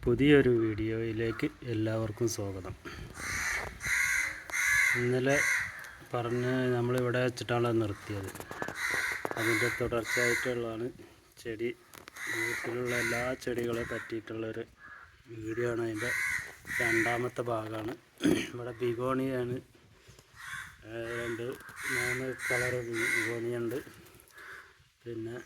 പുതിയൊരു വീഡിയോയിലേക്ക് എല്ലാവർക്കും സ്വാഗതം. ഇന്നലെ നമ്മളിവിടെ വെച്ചിട്ടാണ് നിർത്തിയത്. അതിൻ്റെ തുടർച്ചയായിട്ടുള്ളതാണ് ചെടി. വീട്ടിലുള്ള എല്ലാ ചെടികളെ പറ്റിയിട്ടുള്ളൊരു വീഡിയോ ആണ്. അതിൻ്റെ രണ്ടാമത്തെ ഭാഗമാണ്. ഇവിടെ ബിഗോണിയാണ്, 2-3 കളർ ബിഗോണിയുണ്ട്. പിന്നെ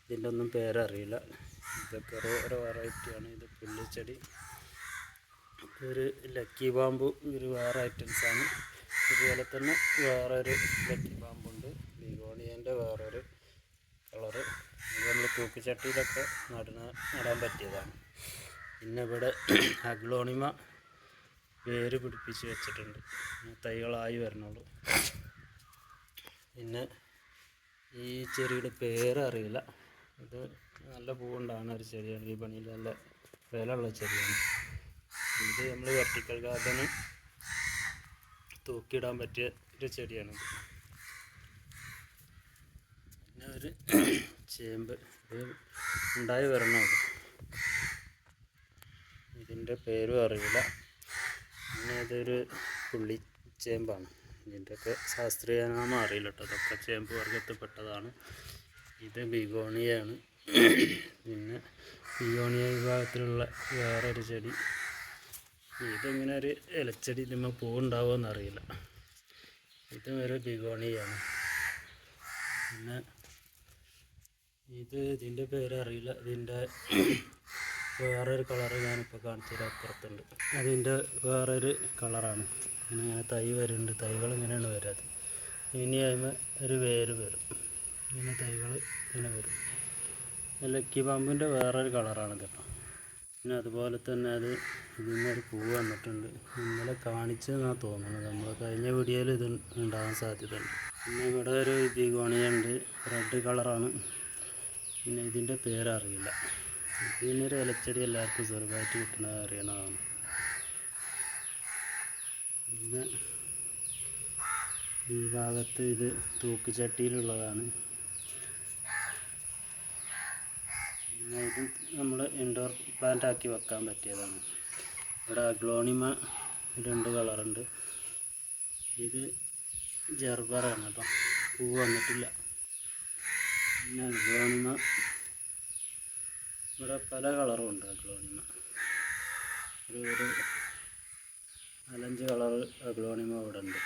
ഇതിൻ്റെ ഒന്നും പേരറിയില്ല. ഇതൊക്കെ ഓരോ വെറൈറ്റിയാണ്. ഇത് പുള്ളിച്ചെടി, ഒരു ലക്കി ബാമ്പു ഒരു വേറെ ഐറ്റംസാണ്. ഇതുപോലെ തന്നെ വേറൊരു ലക്കി ബാമ്പുണ്ട്, ബിഗോണിയൻ്റെ വേറൊരു കളറ്. ഇത് നമ്മൾ തൂക്കുചട്ടിയിലൊക്കെ നടാൻ പറ്റിയതാണ്. പിന്നെ ഇവിടെ അഗ്ലോണിമ വേര് പിടിപ്പിച്ച് വെച്ചിട്ടുണ്ട്, തൈകളായി വരണുള്ളൂ. പിന്നെ ഈ ചെടിയുടെ പേരറിയില്ല. ഇത് നല്ല പൂവുണ്ടാകുന്ന ഒരു ചെടിയാണ്. വിപണിയിൽ നല്ല വിലയുള്ള ചെടിയാണ്. ഇത് നമ്മൾ വെർട്ടിക്കൽ ഗാർഡന് തൂക്കിയിടാൻ പറ്റിയ ഒരു ചെടിയാണിത്. പിന്നെ ഒരു ചേമ്പ്, ഇത് ഉണ്ടായി വരണത്. ഇതിൻ്റെ പേരും അറിയില്ല. പിന്നെ ഇതൊരു പുള്ളിച്ചേമ്പാണ്. ഇതിൻ്റെയൊക്കെ ശാസ്ത്രീയ നാമം അറിയില്ല കേട്ടോ. അതൊക്കെ ചേമ്പ് വർഗത്തിൽപ്പെട്ടതാണ്. ഇത് ബിഗോണിയാണ്. പിന്നെ ബിഗോണിയ വിഭാഗത്തിലുള്ള വേറൊരു ചെടി. ഇതിങ്ങനെ ഒരു ഇലച്ചെടി, ഇതിന്മേൽ പൂവുണ്ടാവുമെന്ന് അറിയില്ല. ഇത് ഒരു ബിഗോണിയാണ്. പിന്നെ ഇതിൻ്റെ പേരറിയില്ല. ഇതിൻ്റെ വേറൊരു കളറ് ഞാനിപ്പോൾ കാണിച്ചത് അപ്പുറത്തുണ്ട്. അതിൻ്റെ വേറൊരു കളറാണ്. ഇങ്ങനെ തൈ വരുന്നുണ്ട്. തൈകൾ ഇങ്ങനെയാണ് വരാത്. ഇനി അതിന് ഒരു വേര് വരും. ഇങ്ങനെ തൈകൾ ഇങ്ങനെ വരും. ലക്കി ബാമ്പിൻ്റെ വേറൊരു കളറാണ് കേട്ടോ. പിന്നെ അതുപോലെ തന്നെ ഇതിന്നൊരു പൂവ് വന്നിട്ടുണ്ട്. ഇന്നലെ കാണിച്ചതെന്നാണ് തോന്നുന്നത്. നമ്മൾ കഴിഞ്ഞ വീഡിയോയിൽ ഇത് ഉണ്ടാകാൻ സാധ്യതയുണ്ട്. പിന്നെ ഇവിടെ ഒരു ബിഗോണിയുണ്ട്, റെഡ് കളറാണ്. പിന്നെ ഇതിൻ്റെ പേരറിയില്ല. ഇതിനൊരു ഇലച്ചെടി എല്ലാവർക്കും ചെറുതായിട്ട് കിട്ടുന്നത് അറിയണതാണ്. പിന്നെ ഈ ഭാഗത്ത് ഇത് തൂക്കുചട്ടിയിലുള്ളതാണ്. പിന്നെ ഇത് നമ്മൾ ഇൻഡോർ പ്ലാന്റ് ആക്കി വെക്കാൻ പറ്റിയതാണ്. ഇവിടെ അഗ്ലോണിമ 2 കളറുണ്ട്. ഇത് ജർബറാണ് കേട്ടോ, പൂവ് വന്നിട്ടില്ല. പിന്നെ അഗ്ലോണിമ ഇവിടെ പല കളറും ഉണ്ട്. അഗ്ലോണിമ ഒരു 4-5 കളർ അഗ്ലോണിമ ഇവിടെ ഉണ്ട്.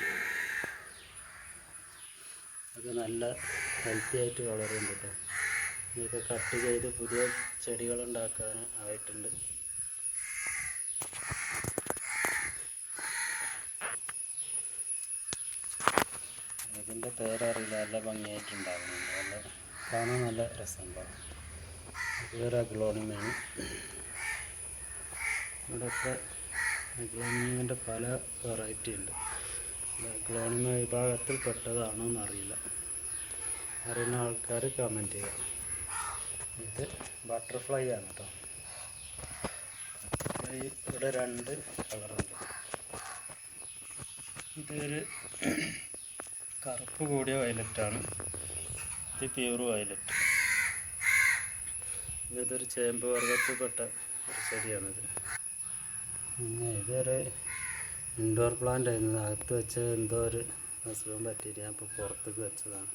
അത് നല്ല ഹെൽത്തി ആയിട്ട് വളരുന്നുണ്ട് കേട്ടോ. ഇതൊക്കെ കട്ട് ചെയ്ത് പുതിയ ചെടികൾ ഉണ്ടാക്കാൻ ആയിട്ടുണ്ട്. ഇതിൻ്റെ പേരറിയില്ല. നല്ല ഭംഗിയായിട്ടുണ്ടാകുന്നുണ്ട്. നല്ല കാണാൻ നല്ല രസമുണ്ടാകും. ഇതൊരു അഗ്ലോണിമയാണ്. ഇവിടെയൊക്കെ അഗ്ലോണിമേൻ്റെ പല വെറൈറ്റി ഉണ്ട്. അഗ്ലോണിമ വിഭാഗത്തിൽ പെട്ടതാണോ എന്നറിയില്ല. അറിയുന്ന ആൾക്കാർ കമൻറ്റ് ചെയ്യുക. ഇത് ബട്ടർഫ്ലൈ ആണ് കേട്ടോ. ഇവിടെ 2 കളറുണ്ട്. ഇതൊരു കറുപ്പ് കൂടിയ വയലറ്റാണ്. ഇത് പ്യൂർ വയലറ്റ്. ഇതൊരു ചേമ്പ് വർഗത്തിൽപ്പെട്ട ഒരു ചെടിയാണിത്. പിന്നെ ഇതൊരു ഇൻഡോർ പ്ലാന്റ് ആയിരുന്നു. അകത്ത് വെച്ച എന്തോ ഒരു അസുഖം പറ്റിയിട്ട് ഞാൻ ഇപ്പോൾ പുറത്തേക്ക് വെച്ചതാണ്.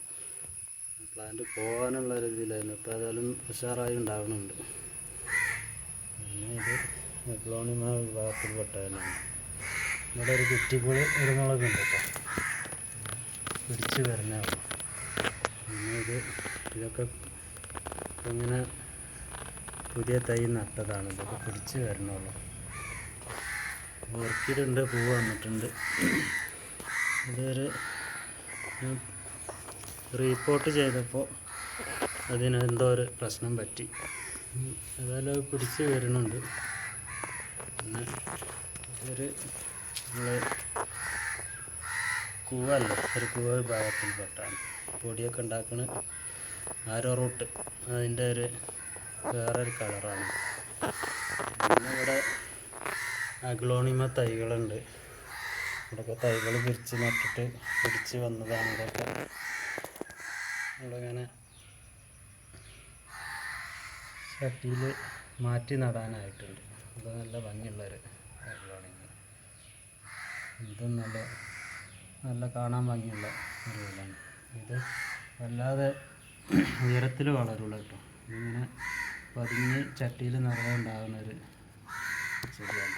പ്ലാന്റ് പോകാനുള്ളൊരു ഇതിലായിരുന്നു. ഇപ്പോൾ ഏതായാലും ഉഷാറായി ഉണ്ടാകുന്നുണ്ട്. പിന്നെ ഇത് അഗ്ലോണിമ വിഭാഗത്തിൽപ്പെട്ടതാണ്. ഇവിടെ ഒരു കുറ്റിക്കുളി ഒരു മുളകുണ്ട് കേട്ടോ, പിടിച്ച് വരുന്നേ ഉള്ളൂ. പിന്നെ ഇതൊക്കെ ഇങ്ങനെ പുതിയ തൈ നട്ടതാണ്. ഇതൊക്കെ പിടിച്ച് വരണുള്ളൂ. ഓർക്കിഡുണ്ട്, പൂവ് വന്നിട്ടുണ്ട്. ഇതൊരു റീപോർട്ട് ചെയ്തപ്പോൾ അതിനെന്തോ ഒരു പ്രശ്നം പറ്റി. ഏതായാലും അത് പിടിച്ച് വരുന്നുണ്ട്. പിന്നെ ഇതൊരു കൂവല്ല, ഒരു കൂവ വിഭാഗത്തിൽപ്പെട്ടാണ്. പൊടിയൊക്കെ ഉണ്ടാക്കുന്ന ആരോ റൂട്ട്, അതിൻ്റെ വേറൊരു കളറാണ്. പിന്നെ ഇവിടെ അഗ്ലോണിമ തൈകളുണ്ട്. ഇവിടെയൊക്കെ തൈകൾ പിരിച്ച് നട്ടിട്ട് പിടിച്ച് വന്നതാണ്. ഇതൊക്കെ ഇവിടെ ഇങ്ങനെ ചട്ടിയിൽ മാറ്റി നടാനായിട്ടുണ്ട്. അത് നല്ല ഭംഗിയുള്ളൊരു അഗ്ലോണിമ. ഇതും നല്ല കാണാൻ ഭംഗിയുള്ള ഒരു ഇതാണ്. ഇത് വല്ലാതെ ഉയരത്തിൽ വളരുള്ളൂ കേട്ടോ. ഇതിങ്ങനെ പതിഞ്ഞ് ചട്ടിയിൽ നിറയെ ഉണ്ടാകുന്നൊരു ചെടിയാണ്.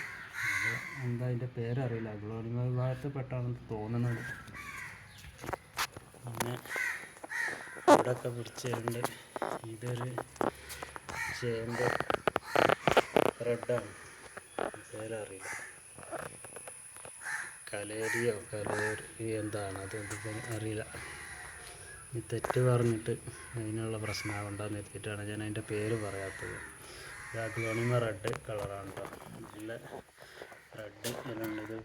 അത് എന്താ അതിൻ്റെ പേരറിയില്ല, അഗ്ലോണിമ വിഭാഗത്തിൽ പെട്ടാണെന്ന് തോന്നുന്നത്. പിന്നെ ഇവിടെയൊക്കെ പിടിച്ചിട്ടുണ്ട്. ഇതൊരു ചേമ്പ് റെഡാണ്, പേരറിയില്ല, കലേരിയോ എന്താണ് അതൊന്നും അറിയില്ല. ഈ തെറ്റ് പറഞ്ഞിട്ട് അതിനുള്ള പ്രശ്നമാവണ്ടെന്ന് നിർത്തിയിട്ടാണ് ഞാൻ അതിൻ്റെ പേര് പറയാത്തത്. ഇത് അഗ്ലോണിമ റെഡ് കളറാണ് കേട്ടോ. നല്ല റെഡ് ഇലുണ്ട്. ഇത്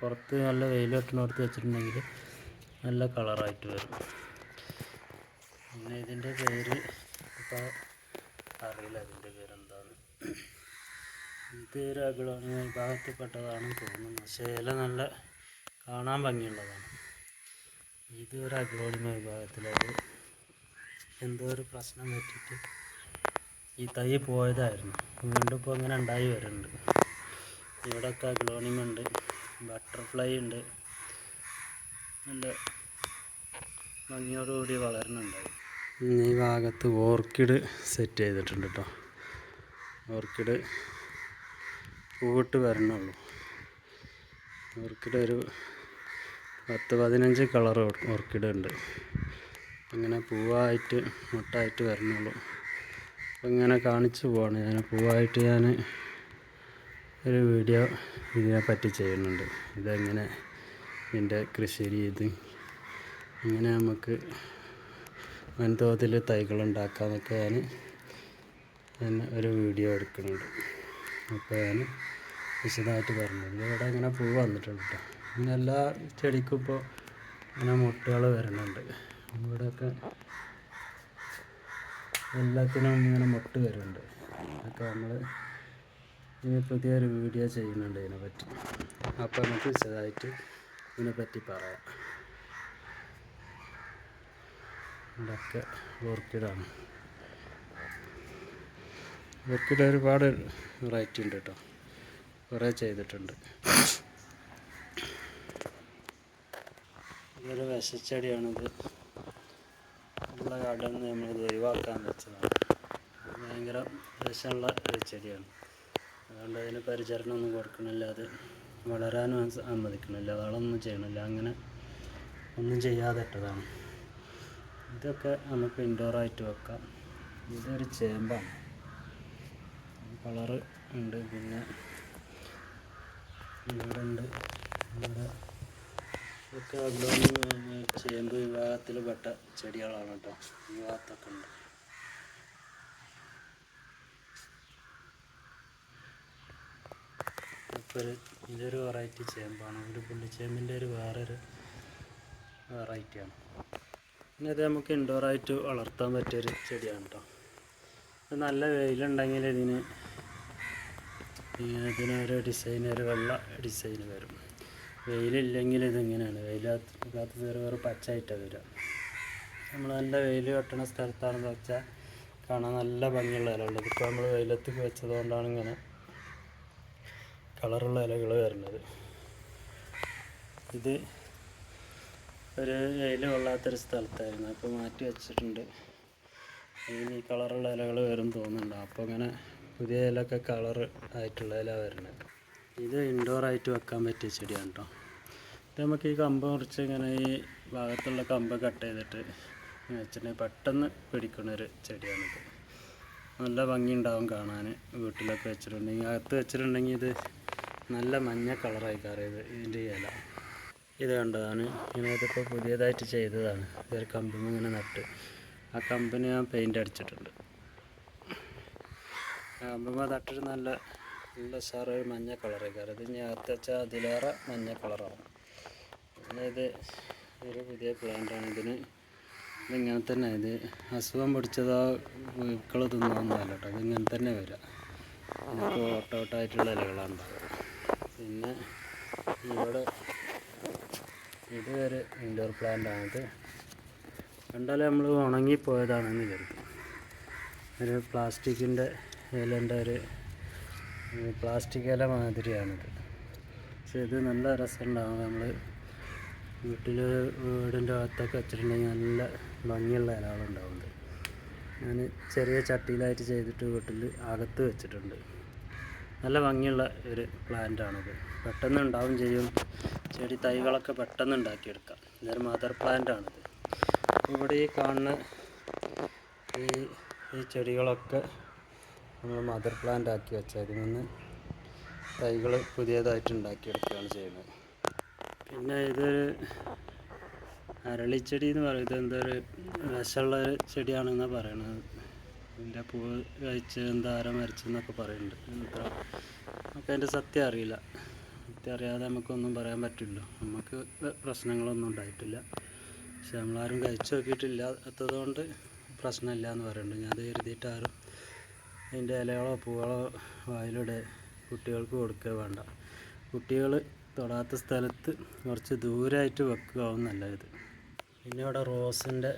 പുറത്ത് നല്ല വെയിൽ വെട്ടിനോടത്ത് വെച്ചിട്ടുണ്ടെങ്കിൽ നല്ല കളറായിട്ട് വരും. പിന്നെ ഇതിൻ്റെ പേര് ഇപ്പോൾ അറിയില്ല, ഇതിൻ്റെ പേരെന്താണ്. ഇത് ഒരു അഗ്ലോണിമ വിഭാഗത്തിൽപ്പെട്ടതാണെന്ന് തോന്നുന്നു. പക്ഷേ ഇല നല്ല കാണാൻ ഭംഗിയുള്ളതാണ്. ഇത് ഒരു അഗ്ലോണിമ വിഭാഗത്തിലത് എന്തോ ഒരു പ്രശ്നം പറ്റിയിട്ട് ഈ തൈ പോയതായിരുന്നു. വീണ്ടും ഇപ്പോൾ ഇങ്ങനെ ഉണ്ടായി വരുന്നുണ്ട്. ഇവിടെയൊക്കെ അഗ്ലോണിമ ഉണ്ട്, ബട്ടർഫ്ലൈ ഉണ്ട്, നല്ല ഭംഗിയോടുകൂടി വളരുന്നുണ്ടായി. ഈ ഭാഗത്ത് ഓർക്കിഡ് സെറ്റ് ചെയ്തിട്ടുണ്ട് കേട്ടോ. ഓർക്കിഡ് പൂവിട്ട് വരണുള്ളൂ. ഓർക്കിഡ് ഒരു 10-15 കളർ ഓർക്കിഡ് ഉണ്ട്. ഇങ്ങനെ പൂവായിട്ട് മുട്ടായിട്ട് വരണുള്ളൂ. അപ്പം ഇങ്ങനെ കാണിച്ചു പോവാണ് ഞാൻ. പൂവായിട്ട് ഞാൻ ഒരു വീഡിയോ ഇതിനെപ്പറ്റി ചെയ്യുന്നുണ്ട്. ഇതെങ്ങനെ ഇതിൻ്റെ കൃഷി രീതി, ഇങ്ങനെ നമുക്ക് വൻതോതിൽ തൈകളുണ്ടാക്കാമെന്നൊക്കെ ഞാൻ ഒരു വീഡിയോ എടുക്കുന്നുണ്ട്. അപ്പോൾ ഞാൻ വിശദമായിട്ട് പറഞ്ഞത് ഇവിടെ ഇങ്ങനെ പൂ വന്നിട്ടുണ്ട് കേട്ടോ. പിന്നെ എല്ലാ ചെടിക്കും ഇപ്പോൾ ഇങ്ങനെ മുട്ടുകൾ വരുന്നുണ്ട്. ഇവിടെയൊക്കെ എല്ലാത്തിനും ഇങ്ങനെ മുട്ട് വരുന്നുണ്ട്. അതൊക്കെ നമ്മൾ ഇനി പുതിയൊരു വീഡിയോ ചെയ്യുന്നുണ്ട് ഇതിനെപ്പറ്റി. അപ്പോൾ നമുക്ക് വിശദമായിട്ട് ഇതിനെപ്പറ്റി പറയാം. ഇതൊക്കെ ഓർക്കിഡാണ്. ഓർക്കിഡ് ഒരുപാട് വെറൈറ്റി ഉണ്ട് കേട്ടോ, കുറേ ചെയ്തിട്ടുണ്ട്. ഇതൊരു വിഷച്ചെടിയാണിത്. ഉള്ള കടന്ന് നമ്മളിത് ഒഴിവാക്കാൻ വെച്ചതാണ്. ഭയങ്കര വിഷമുള്ള ഒരു ചെടിയാണ്. അതുകൊണ്ട് അതിന് പരിചരണമൊന്നും കൊടുക്കണില്ല, അത് വളരാനും സമ്മതിക്കണില്ല, വളമൊന്നും ചെയ്യണില്ല, അങ്ങനെ ഒന്നും ചെയ്യാതെ ഇട്ടതാണ്. ഇതൊക്കെ നമുക്ക് ഇൻഡോറായിട്ട് വെക്കാം. ഇതൊരു ചേമ്പാണ്, കളറ് ഉണ്ട്. പിന്നെ ഇവിടെ ഉണ്ട്, ഇവിടെ ഒക്കെ അഗ്ലോണിമ ചേമ്പ് വിഭാഗത്തിൽ പെട്ട ചെടികളാണ് കേട്ടോ. ഈ ഭാഗത്തൊക്കെ ഉണ്ട്. ഇതൊരു വെറൈറ്റി ചേമ്പാണ്. ഒരു പുള്ളിച്ചേമ്പിൻ്റെ വേറൊരു വെറൈറ്റിയാണ്. പിന്നെ ഇത് നമുക്ക് ഇൻഡോറായിട്ട് വളർത്താൻ പറ്റിയൊരു ചെടിയാണ് കേട്ടോ. നല്ല വെയിലുണ്ടെങ്കിൽ ഇതിനൊരു ഡിസൈൻ, ഒരു വെള്ള ഡിസൈൻ വരും. വെയിലില്ലെങ്കിൽ ഇതിങ്ങനെയാണ്. വെയിലാത്ത വേറെ പച്ചയായിട്ടാണ് വരിക. നമ്മൾ നല്ല വെയിൽ വെട്ടണ സ്ഥലത്താണെന്ന് വെച്ചാൽ കാണാൻ നല്ല ഭംഗിയുള്ള ഇലയുള്ളത്. ഇപ്പോൾ നമ്മൾ വെയിലത്ത് വെച്ചതുകൊണ്ടാണ് ഇങ്ങനെ കളറുള്ള ഇലകൾ വരുന്നത്. ഇത് ഒരു വെയിൽ കൊള്ളാത്തൊരു സ്ഥലത്തായിരുന്നു, അപ്പോൾ മാറ്റി വെച്ചിട്ടുണ്ട്. ഈ കളറുള്ള ഇലകൾ വരും തോന്നുന്നുണ്ട്. അപ്പോൾ ഇങ്ങനെ പുതിയ ഇലയൊക്കെ കളർ ആയിട്ടുള്ള ഇല വരുന്നത്. ഇത് ഇൻഡോറായിട്ട് വെക്കാൻ പറ്റിയ ചെടിയാണ് കേട്ടോ. ഇത് നമുക്ക് ഈ കമ്പ് മുറിച്ച് ഇങ്ങനെ ഈ ഭാഗത്തുള്ള കമ്പ് കട്ട് ചെയ്തിട്ട് വെച്ചിട്ടുണ്ടെങ്കിൽ പെട്ടെന്ന് പിടിക്കുന്നൊരു ചെടിയാണിത്. നല്ല ഭംഗി ഉണ്ടാവും കാണാൻ. വീട്ടിലൊക്കെ വെച്ചിട്ടുണ്ടെങ്കിൽ, അകത്ത് വെച്ചിട്ടുണ്ടെങ്കിൽ ഇത് നല്ല മഞ്ഞ കളറായി കയറിയത് ഇതിൻ്റെ ഇല. ഇത് കണ്ടതാണ്. ഇങ്ങനെ ഇതിപ്പോൾ പുതിയതായിട്ട് ചെയ്തതാണ്. ഇതൊരു കമ്പിന് ഇങ്ങനെ നട്ട്, ആ കമ്പിന് ഞാൻ പെയിൻ്റ് അടിച്ചിട്ടുണ്ട്. കമ്പുമ്പോൾ തട്ടിട്ട് നല്ല സാറ് മഞ്ഞ കളറായി കയറി. ഇത് ഞാൻ അകത്ത് വെച്ചാൽ അതിലേറെ മഞ്ഞ കളറാണ്. പിന്നെ ഇത് ഒരു പുതിയ പ്ലാന്റാണ്. ഇതിങ്ങനെ തന്നെ, ഇത് അസുഖം പിടിച്ചതോ പൂക്കൾ തിന്നൊന്നുമല്ല കേട്ടോ. ഇതിങ്ങനെ തന്നെ വരിക. നമുക്ക് ഓട്ടോട്ടായിട്ടുള്ള ഇലകളാണ് ഉണ്ടാവുക. പിന്നെ ഇവിടെ ഇത് ഒരു ഇൻഡോർ പ്ലാന്റാണിത്. കണ്ടാൽ നമ്മൾ ഉണങ്ങിപ്പോയതാണെന്ന് കരുതും. ഒരു പ്ലാസ്റ്റിക്കിൻ്റെ ഇലൻ്റെ ഒരു പ്ലാസ്റ്റിക് ഇല മാതിരിയാണിത്. പക്ഷെ ഇത് നല്ല രസമുണ്ടാകും. നമ്മൾ വീടിൻ്റെ അകത്തൊക്കെ വെച്ചിട്ടുണ്ടെങ്കിൽ നല്ല ഭംഗിയുള്ള ഇലകളുണ്ടാവുന്നത്. ഞാൻ ചെറിയ ചട്ടിയിലായിട്ട് ചെയ്തിട്ട് വീട്ടിൽ അകത്ത് വെച്ചിട്ടുണ്ട്. നല്ല ഭംഗിയുള്ള ഒരു പ്ലാന്റാണിത്. പെട്ടെന്ന് ഉണ്ടാവും ചെയ്യും. ചെടി തൈകളൊക്കെ പെട്ടെന്ന് ഉണ്ടാക്കിയെടുക്കാം. ഇതൊരു മദർ പ്ലാന്റാണിത്. ഇവിടെ ഈ കാണുന്ന ഈ ചെടികളൊക്കെ നമ്മൾ മദർ പ്ലാന്റ് ആക്കി വെച്ചാൽ ഇതിൽ നിന്ന് തൈകൾ പുതിയതായിട്ട് ഉണ്ടാക്കിയെടുക്കുകയാണ് ചെയ്യുന്നത്. പിന്നെ ഇതൊരു അരളിച്ചെടി എന്ന് പറയുന്നത് എന്തൊരു വിഷമുള്ള ഒരു ചെടിയാണെന്നാണ് പറയണത്. ഇതിൻ്റെ പൂവ് കഴിച്ച് എന്താരം വരച്ചെന്നൊക്കെ പറയുന്നുണ്ട്. നമുക്ക് അതിൻ്റെ സത്യം അറിയില്ല. സത്യം അറിയാതെ നമുക്കൊന്നും പറയാൻ പറ്റില്ല. നമുക്ക് പ്രശ്നങ്ങളൊന്നും ഉണ്ടായിട്ടില്ല. പക്ഷെ നമ്മളാരും കഴിച്ചു നോക്കിയിട്ടില്ലാത്തത് കൊണ്ട് പ്രശ്നമില്ല എന്ന് പറയുന്നുണ്ട്. ഞാൻ അത് കരുതിയിട്ട് ആരും അതിൻ്റെ ഇലകളോ പൂകളോ വായിലൂടെ കുട്ടികൾക്ക് കൊടുക്കുക വേണ്ട. കുട്ടികൾ തൊടാത്ത സ്ഥലത്ത് കുറച്ച് ദൂരമായിട്ട് വെക്കുകയാവും നല്ലത്. പിന്നെ ഇവിടെ റോസിൻ്റെ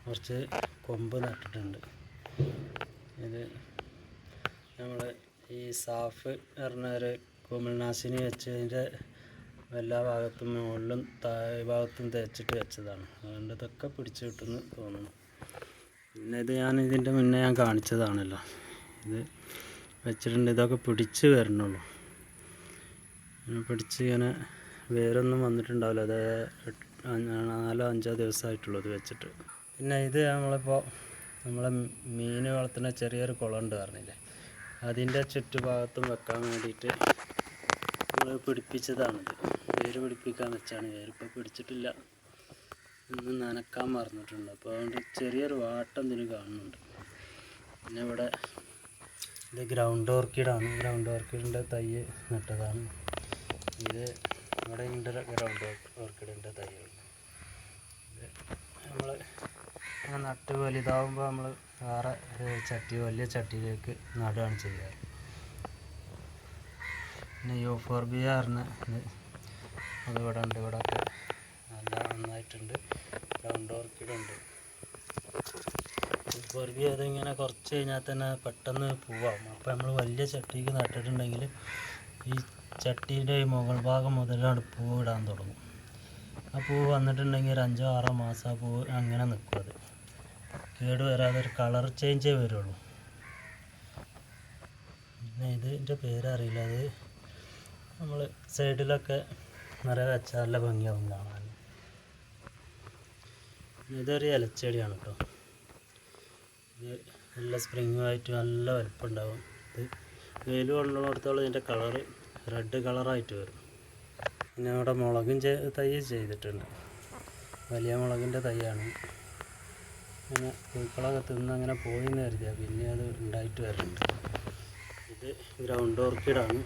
കുറച്ച് കൊമ്പ് നട്ടിട്ടുണ്ട്. ഇത് നമ്മൾ ഈ സാഫ് പറഞ്ഞ ഒരു കുമിൾനാശിനി വെച്ചതിൻ്റെ എല്ലാ ഭാഗത്തും മുകളിലും താഴെ ഭാഗത്തും തേച്ചിട്ട് വെച്ചതാണ്. അതുകൊണ്ട് ഇതൊക്കെ പിടിച്ചു കിട്ടുമെന്ന് തോന്നുന്നു. പിന്നെ ഇത് ഇതിൻ്റെ മുന്നേ ഞാൻ കാണിച്ചതാണല്ലോ. ഇത് വെച്ചിട്ടുണ്ട്. ഇതൊക്കെ പിടിച്ച് വരണുള്ളൂ. പിടിച്ച് ഇങ്ങനെ വേരൊന്നും വന്നിട്ടുണ്ടാവില്ല. അത് 4-5 ദിവസമായിട്ടുള്ളൂ ഇത് വെച്ചിട്ട്. പിന്നെ ഇത് നമ്മളെ മീൻ വളർത്തുന്ന ചെറിയൊരു കുളമുണ്ട് പറഞ്ഞില്ലേ, അതിൻ്റെ ചുറ്റുഭാഗത്തും വെക്കാൻ വേണ്ടിയിട്ട് നമ്മൾ പിടിപ്പിച്ചതാണിത്. വേര് പിടിപ്പിക്കാൻ വെച്ചാണ്. വേരിപ്പോൾ പിടിച്ചിട്ടില്ല. ഇന്ന് നനക്കാൻ മറന്നിട്ടുണ്ട്. അപ്പോൾ അതുകൊണ്ട് ചെറിയൊരു വാട്ടം ഇതിന് കാണുന്നുണ്ട്. പിന്നെ ഇവിടെ ഇത് ഗ്രൗണ്ട് ഓർക്കിഡാണ്. ഗ്രൗണ്ട് ഓർക്കിഡിൻ്റെ തൈ നട്ടതാണ്. ഇത് ഇവിടെ ഉണ്ട് ഗ്രൗണ്ട് ഓർക്കിഡിൻ്റെ തൈകൾ. ഇത് നമ്മൾ നട്ട് വലുതാവുമ്പോൾ നമ്മൾ വേറെ വലിയ ചട്ടിയിലേക്ക് നടുകയാണ് ചെയ്യാറ്. പിന്നെ യൂഫോർബിയ പറഞ്ഞ അത് ഇവിടെ ഉണ്ട്. ഇവിടെ ഒക്കെ നല്ല നന്നായിട്ടുണ്ട്. ഗ്രൗണ്ട് ഓർക്കിഡുണ്ട്. യൂഫോർബിയ അതിങ്ങനെ കുറച്ച് കഴിഞ്ഞാൽ തന്നെ പെട്ടെന്ന് പൂവാകും. അപ്പോൾ നമ്മൾ വലിയ ചട്ടിക്ക് നട്ടിട്ടുണ്ടെങ്കിൽ ഈ ചട്ടീൻ്റെ ഈ മുകൾ ഭാഗം മുതലാണ് പൂവ് ഇടാൻ തുടങ്ങും. ആ പൂവ് വന്നിട്ടുണ്ടെങ്കിൽ ഒരു 5-6 മാസം ആ പൂവ് അങ്ങനെ നിൽക്കും. അത് കേട് വരാതെ ഒരു കളർ ചേഞ്ചേ വരുള്ളൂ. പിന്നെ ഇതിൻ്റെ പേരറിയില്ല. അത് നമ്മൾ സൈഡിലൊക്കെ നിറയെ വെച്ചാൽ നല്ല ഭംഗിയാവും കാണാൻ. ഇതൊരു ഇലച്ചെടിയാണ് കേട്ടോ. ഇത് നല്ല സ്പ്രിങ്ങുമായിട്ട് നല്ല വലുപ്പമുണ്ടാവും. ഇത് വെയിൽ കൊള്ളുന്നിടത്തോളം ഇതിൻ്റെ കളറ് റെഡ് കളറായിട്ട് വരും. പിന്നെ അവിടെ മുളകും തൈ ചെയ്തിട്ടുണ്ട്. വലിയ മുളകിൻ്റെ തൈയാണ്. അങ്ങനെ പൂക്കളൊക്കെ തിന്ന് അങ്ങനെ പോയി എന്ന് കരുതിയാൽ പിന്നെ അത് ഉണ്ടായിട്ട് വരുന്നുണ്ട്. ഇത് ഗ്രൗണ്ട് ഓർക്കിഡാണ്.